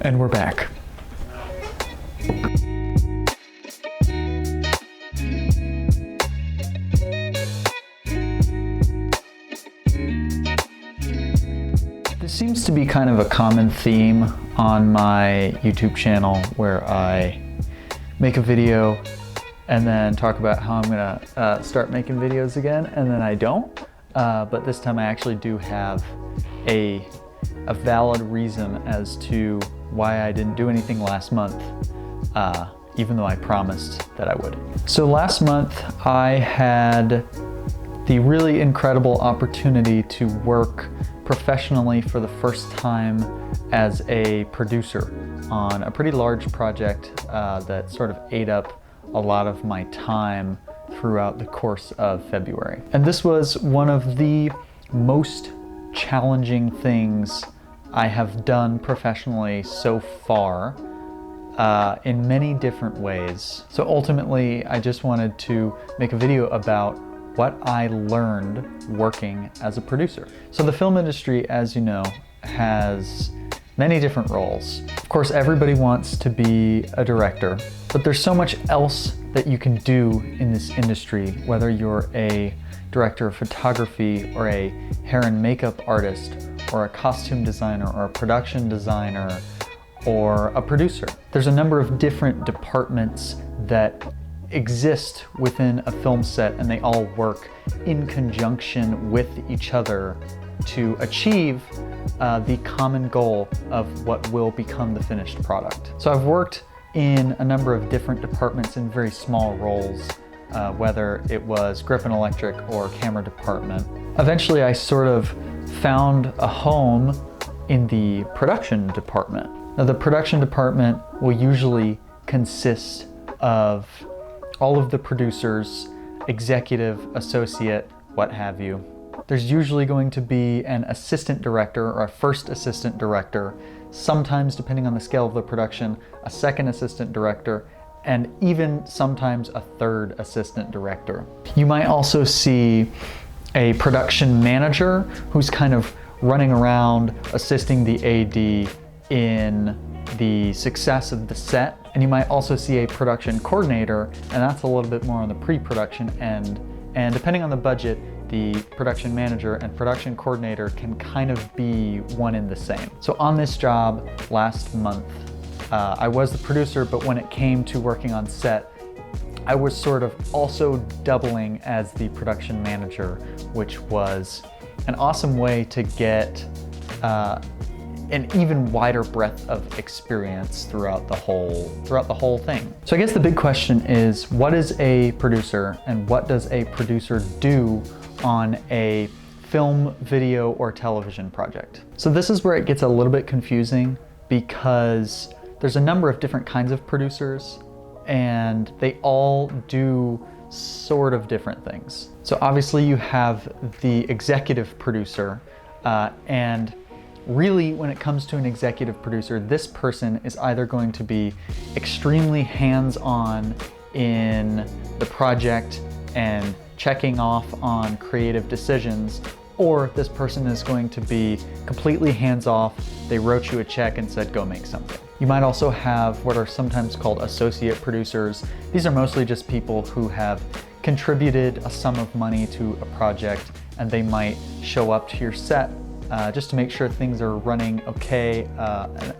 And we're back. This seems to be kind of a common theme on my YouTube channel, where I make a video and then talk about how I'm gonna start making videos again, and then I don't. But this time I actually do have a valid reason as to why I didn't do anything last month, even though I promised that I would. So last month I had the really incredible opportunity to work professionally for the first time as a producer on a pretty large project that sort of ate up a lot of my time throughout the course of February. And this was one of the most challenging things I have done professionally so far, in many different ways. So ultimately, I just wanted to make a video about what I learned working as a producer. So the film industry, as you know, has many different roles. Of course, everybody wants to be a director, but there's so much else that you can do in this industry, whether you're a director of photography or a hair and makeup artist or a costume designer or a production designer or a producer. There's a number of different departments that exist within a film set, and they all work in conjunction with each other to achieve the common goal of what will become the finished product. So I've worked in a number of different departments in very small roles, whether it was grip and electric or camera department. Eventually I sort of found a home in the production department. Now the production department will usually consist of all of the producers, executive, associate, what have you. There's usually going to be an assistant director or a first assistant director, sometimes, depending on the scale of the production, a second assistant director, and even sometimes a third assistant director. You might also see a production manager who's kind of running around assisting the AD in the success of the set. And you might also see a production coordinator, and that's a little bit more on the pre-production end. And depending on the budget, the production manager and production coordinator can kind of be one and the same. So on this job last month, I was the producer, but when it came to working on set, I was sort of also doubling as the production manager, which was an awesome way to get an even wider breadth of experience throughout the whole thing. So I guess the big question is, what is a producer, and what does a producer do on a film, video, or television project? So this is where it gets a little bit confusing, because there's a number of different kinds of producers, and they all do sort of different things. So obviously you have the executive producer, and really, when it comes to an executive producer, this person is either going to be extremely hands-on in the project and checking off on creative decisions, or this person is going to be completely hands-off. They wrote you a check and said, go make something. You might also have what are sometimes called associate producers. These are mostly just people who have contributed a sum of money to a project, and they might show up to your set just to make sure things are running okay.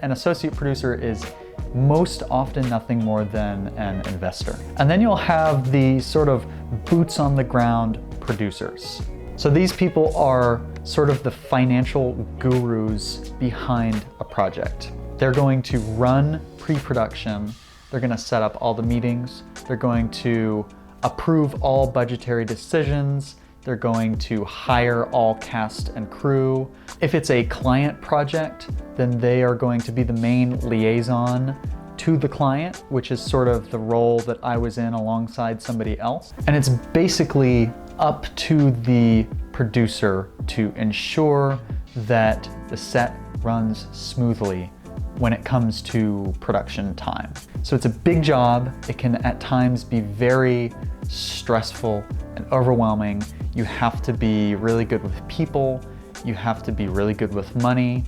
An associate producer is most often nothing more than an investor. And then you'll have the sort of boots on the ground producers. So these people are sort of the financial gurus behind a project. They're going to run pre-production, they're going to set up all the meetings, they're going to approve all budgetary decisions, they're going to hire all cast and crew. If it's a client project, then they are going to be the main liaison to the client, which is sort of the role that I was in alongside somebody else. And it's basically up to the producer to ensure that the set runs smoothly when it comes to production time. So it's a big job. It can at times be very stressful and overwhelming. You have to be really good with people, you have to be really good with money,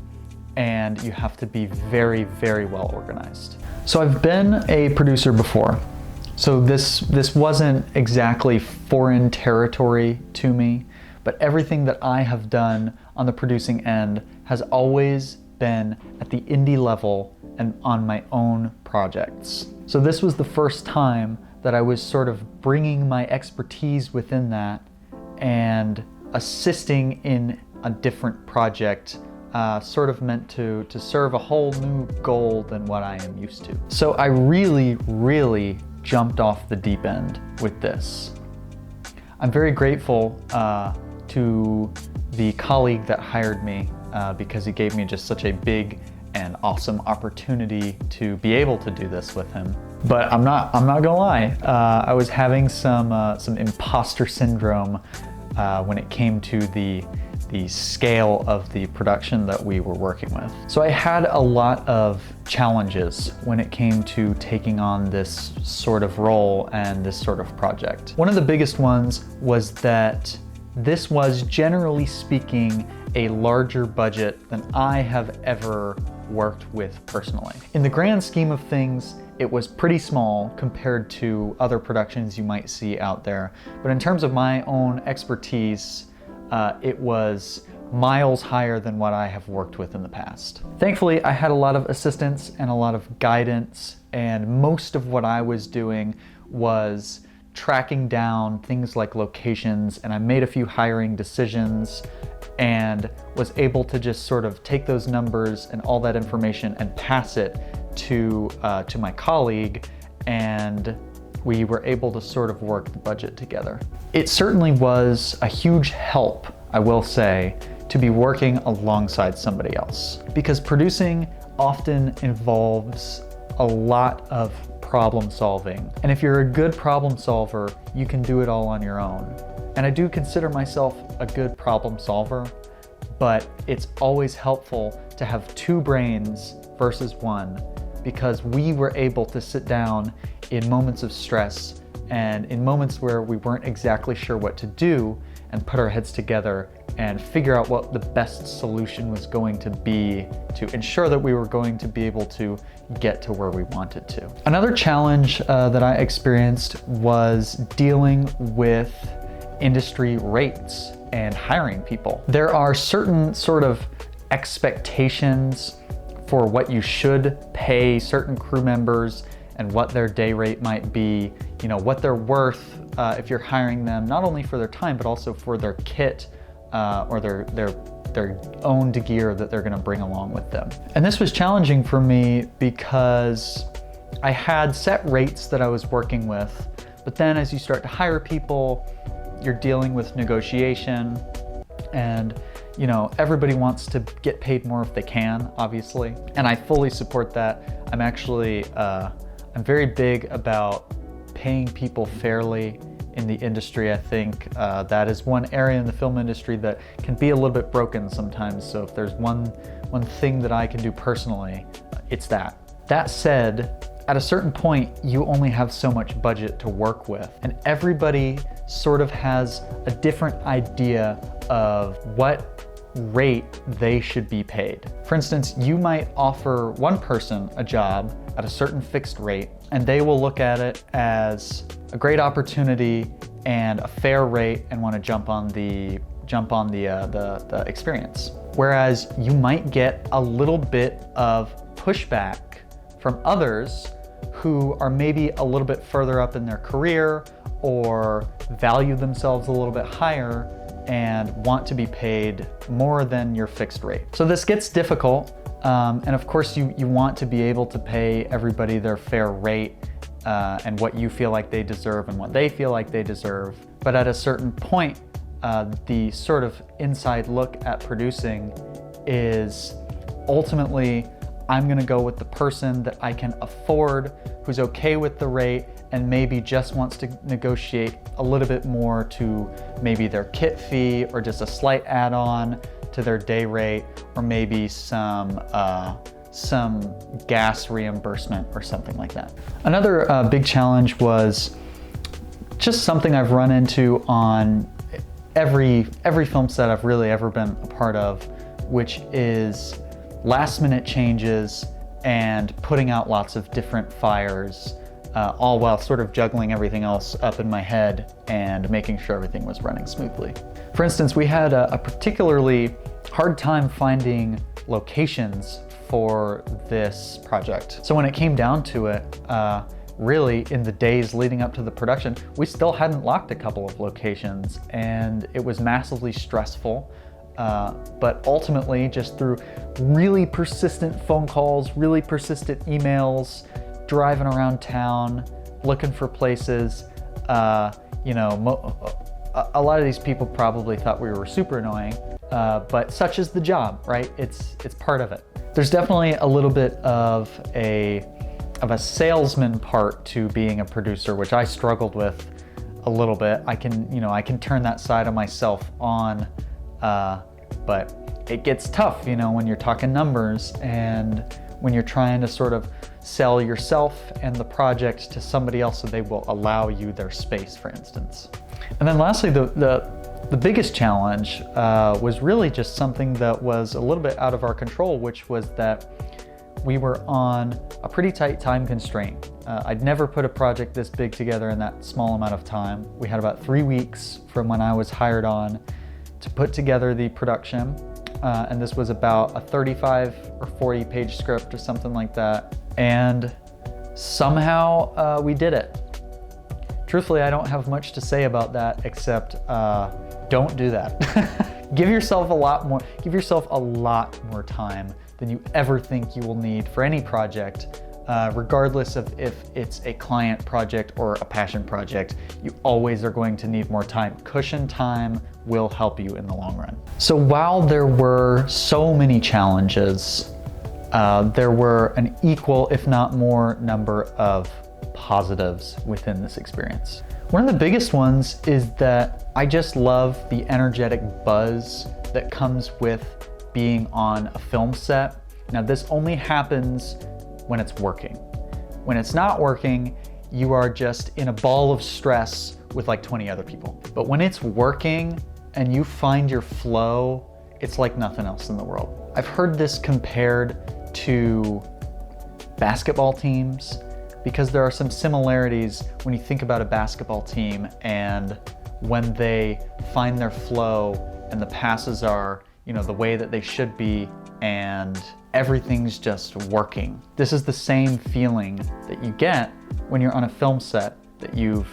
and you have to be very, very well organized. So I've been a producer before. So this wasn't exactly foreign territory to me, but everything that I have done on the producing end has always been at the indie level and on my own projects. So this was the first time that I was sort of bringing my expertise within that and assisting in a different project, sort of meant to serve a whole new goal than what I am used to. So I really jumped off the deep end with this. I'm very grateful to the colleague that hired me because he gave me just such a big and awesome opportunity to be able to do this with him. But I'm not gonna lie, I was having some imposter syndrome when it came to the scale of the production that we were working with. So I had a lot of challenges when it came to taking on this sort of role and this sort of project. One of the biggest ones was that this was, generally speaking, a larger budget than I have ever worked with personally. In the grand scheme of things, it was pretty small compared to other productions you might see out there. But in terms of my own expertise, it was miles higher than what I have worked with in the past. Thankfully, I had a lot of assistance and a lot of guidance, and most of what I was doing was tracking down things like locations, and I made a few hiring decisions and was able to just sort of take those numbers and all that information and pass it to my colleague, and we were able to sort of work the budget together. It certainly was a huge help, I will say, to be working alongside somebody else, because producing often involves a lot of problem solving. And if you're a good problem solver, you can do it all on your own. And I do consider myself a good problem solver, but it's always helpful to have two brains versus one, because we were able to sit down in moments of stress and in moments where we weren't exactly sure what to do and put our heads together and figure out what the best solution was going to be to ensure that we were going to be able to get to where we wanted to. Another challenge that I experienced was dealing with industry rates and hiring people. There are certain sort of expectations for what you should pay certain crew members and what their day rate might be, you know, what they're worth if you're hiring them, not only for their time, but also for their kit or their owned gear that they're gonna bring along with them. And this was challenging for me because I had set rates that I was working with, but then as you start to hire people, you're dealing with negotiation, and you know, everybody wants to get paid more if they can, obviously. And I fully support that. I'm actually, I'm very big about paying people fairly in the industry. I think that is one area in the film industry that can be a little bit broken sometimes. So if there's one thing that I can do personally, it's that. That said, at a certain point, you only have so much budget to work with, and everybody sort of has a different idea of what rate they should be paid. For instance, you might offer one person a job at a certain fixed rate, and they will look at it as a great opportunity and a fair rate and want to jump on the experience. Whereas you might get a little bit of pushback from others who are maybe a little bit further up in their career or value themselves a little bit higher and want to be paid more than your fixed rate. So this gets difficult, and of course you want to be able to pay everybody their fair rate and what you feel like they deserve and what they feel like they deserve. But at a certain point, the sort of inside look at producing is ultimately, I'm gonna go with the person that I can afford, who's okay with the rate, and maybe just wants to negotiate a little bit more to maybe their kit fee or just a slight add-on to their day rate, or maybe some some gas reimbursement or something like that. Another big challenge was just something I've run into on every film set I've really ever been a part of, which is last minute changes and putting out lots of different fires, all while sort of juggling everything else up in my head and making sure everything was running smoothly. For instance, we had a particularly hard time finding locations for this project. So when it came down to it, really in the days leading up to the production, we still hadn't locked a couple of locations, and it was massively stressful. But ultimately, just through really persistent phone calls, really persistent emails, driving around town, looking for places, you know, a lot of these people probably thought we were super annoying, but such is the job, right? It's part of it. There's definitely a little bit of a salesman part to being a producer, which I struggled with a little bit. I can turn that side of myself on, but it gets tough, you know, when you're talking numbers and when you're trying to sort of sell yourself and the project to somebody else so they will allow you their space, for instance. And then lastly, the biggest challenge was really just something that was a little bit out of our control, which was that we were on a pretty tight time constraint. I'd never put a project this big together in that small amount of time. We had about 3 weeks from when I was hired on to put together the production. And this was about a 35 or 40 page script or something like that. And somehow we did it. Truthfully, I don't have much to say about that except don't do that. Give yourself a lot more time than you ever think you will need for any project, regardless of if it's a client project or a passion project. You always are going to need more time. Cushion time will help you in the long run. So while there were so many challenges, there were an equal, if not more, number of positives within this experience. One of the biggest ones is that I just love the energetic buzz that comes with being on a film set. Now, this only happens when it's working. When it's not working, you are just in a ball of stress with like 20 other people. But when it's working and you find your flow, it's like nothing else in the world. I've heard this compared to basketball teams because there are some similarities when you think about a basketball team and when they find their flow and the passes are, you know, the way that they should be and everything's just working. This is the same feeling that you get when you're on a film set, that you've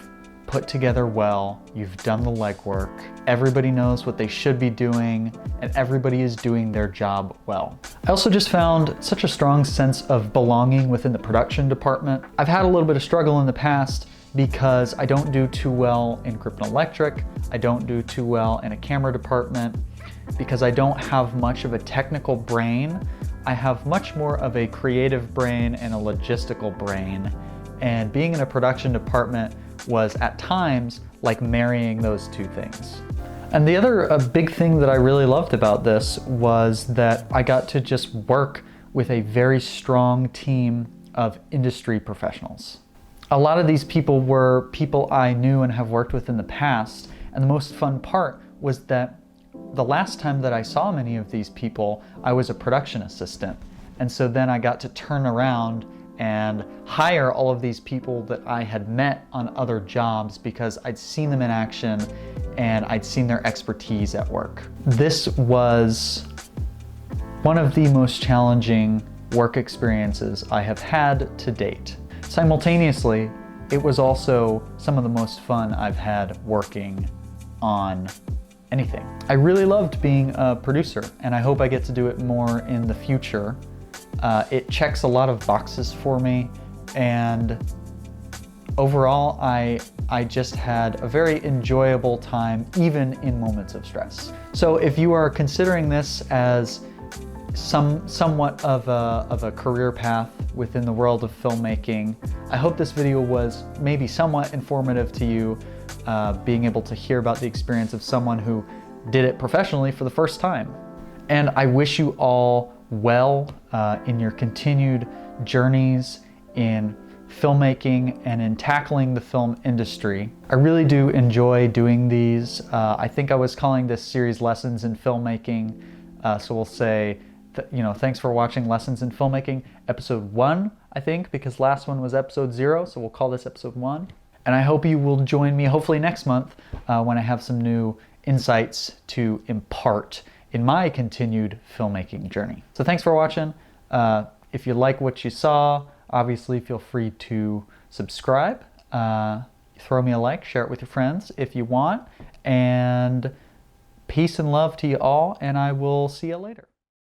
put together well, you've done the legwork, everybody knows what they should be doing, and everybody is doing their job well. I also just found such a strong sense of belonging within the production department. I've had a little bit of struggle in the past because I don't do too well in grip and electric, I don't do too well in a camera department, because I don't have much of a technical brain. I have much more of a creative brain and a logistical brain, and being in a production department was at times like marrying those two things. And the other big thing that I really loved about this was that I got to just work with a very strong team of industry professionals. A lot of these people were people I knew and have worked with in the past, and the most fun part was that the last time that I saw many of these people, I was a production assistant. And so then I got to turn around and hire all of these people that I had met on other jobs because I'd seen them in action and I'd seen their expertise at work. This was one of the most challenging work experiences I have had to date. Simultaneously, it was also some of the most fun I've had working on anything. I really loved being a producer, and I hope I get to do it more in the future. It checks a lot of boxes for me, and overall, I just had a very enjoyable time, even in moments of stress. So if you are considering this as somewhat of a career path within the world of filmmaking, I hope this video was maybe somewhat informative to you, being able to hear about the experience of someone who did it professionally for the first time. And I wish you all well in your continued journeys in filmmaking and in tackling the film industry. I really do enjoy doing these. I think I was calling this series Lessons in Filmmaking, so we'll say, thanks for watching Lessons in Filmmaking, episode 1, I think, because last one was episode 0, so we'll call this episode 1. And I hope you will join me hopefully next month when I have some new insights to impart in my continued filmmaking journey. So thanks for watching. If you like what you saw, obviously feel free to subscribe, throw me a like, share it with your friends if you want, and peace and love to you all, and I will see you later.